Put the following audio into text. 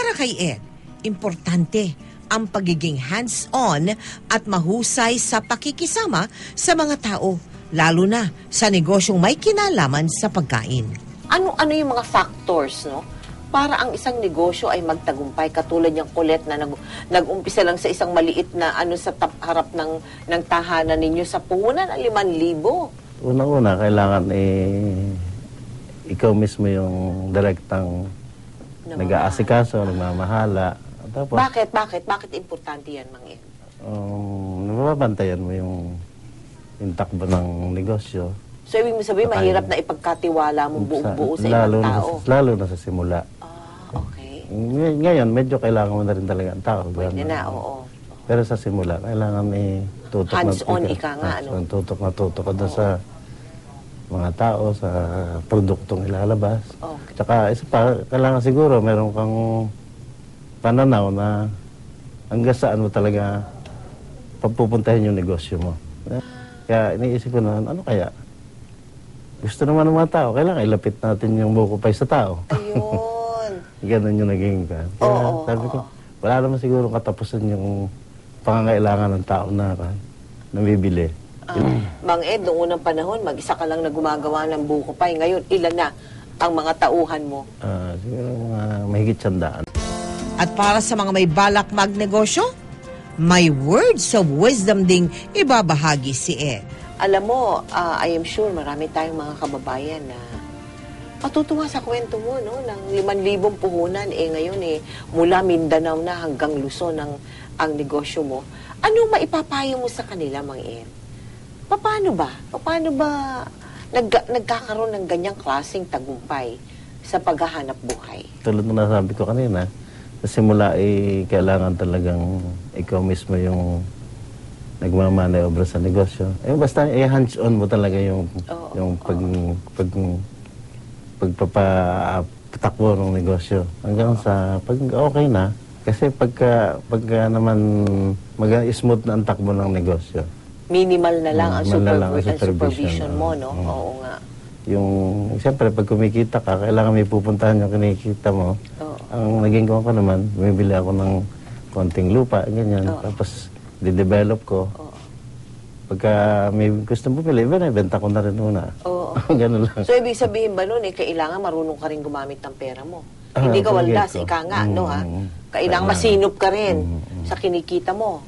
Para kay Ed, importante ang pagiging hands-on at mahusay sa pakikisama sa mga tao, lalo na sa negosyong may kinalaman sa pagkain. Ano yung mga factors, no? Para ang isang negosyo ay magtagumpay, katulad yung Colette na nag-umpisa lang sa isang maliit na sa harap ng tahanan ninyo sa puhunan ng 5,000. Unang-una, kailangan ikaw mismo yung direktang nag-aasikaso, nagmamahala. Tapos, Bakit importante yan, Mang Ed? Nababantayan mo yung takbo ng negosyo. So, ibig mo sabihin, mahirap na ipagkatiwala mo buo sa ibang tao? Lalo na sa simula. Okay. Ngayon, medyo kailangan mo na rin talaga ang tao. Pwede na, oo. Pero sa simula, kailangan tutok hands-on ika nga, ano? Tutok na tutok ka doon sa mga tao, sa produktong ilalabas. Okay. Tsaka, isa pa, kailangan siguro meron kang pananaw na hanggang saan mo talaga papupuntahin yung negosyo mo. Kaya iniisip ko na, ano kaya? Gusto naman ng mga tao, kailangan ilapit natin yung buko pie sa tao. Ayun. Ganun yung naging ka. Kaya sabi ko, wala naman siguro katapusan yung pangangailangan ng tao na bibili. Mang Ed, noong unang panahon, mag-isa ka lang na gumagawa ng buko pie. Ngayon, ilan na ang mga tauhan mo? Siguro mga mahigit 100. At para sa mga may balak magnegosyo, may words of wisdom ding ibabahagi si Ed. Alam mo, I am sure marami tayong mga kababayan na matutuwa sa kwento mo, no? Ng 5,000 puhunan, ngayon mula Mindanao na hanggang Luzon ang negosyo mo. Ano maipapayo mo sa kanila, Mang Ed? Paano ba nagkakaroon ng ganyang klaseng tagumpay sa paghahanap buhay? Tulad na nasabi ko kanina, sa simula kailangan talagang ikaw mismo yung nagmamanay-obra sa negosyo. Basta hands-on mo talaga yung pagpapatakbo ng negosyo. Hanggang sa pag okay na, kasi pagka naman mag-smooth na ang takbo ng negosyo. Minimal na lang ang supervision mo, no? Oo nga. Siyempre, pag kumikita ka, kailangan may pupuntahan yung kinikita mo. Ang naging ko naman, bumibili ako ng konting lupa, ganyan. Tapos, di-develop ko. Pagka may gusto mo pili, benta ko na rin muna. Ganun lang. So, ibig sabihin ba nun, kailangan marunong ka rin gumamit ng pera mo? Hindi ka waldas, ika nga, no ha? Kailangan masinop ka rin sa kinikita mo.